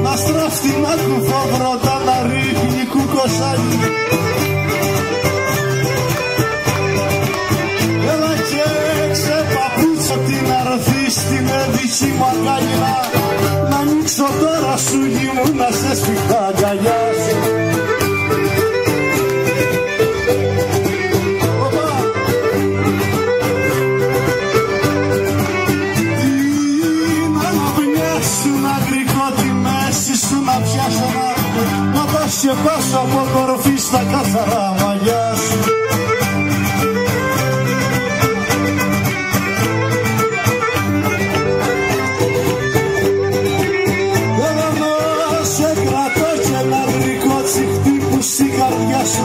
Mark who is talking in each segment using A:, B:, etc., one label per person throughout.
A: να στράφει να κουφώ πρώτα να ρίχνει κουκοσάκι. Έλα και ξεπαπούτσω την αρθή στην έδειξη μου αγκαλιά, να ανοίξω τώρα σου γη μου να σε σφιχτά αγκαλιά σου. Να πας και πας από κορφή στα καθαρά μαλλιά σου. Έλα να σε κρατώ και ένα γλυκό τσιχτί που στην καρδιά σου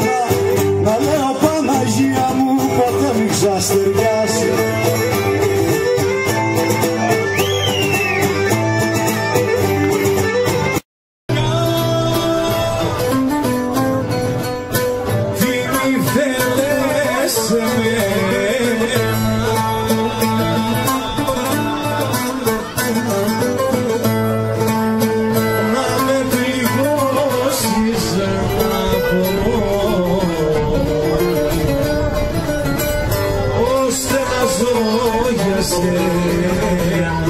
A: να λέω Παναγία μου ποτέ μην ξαστεριάσει.
B: Yeah.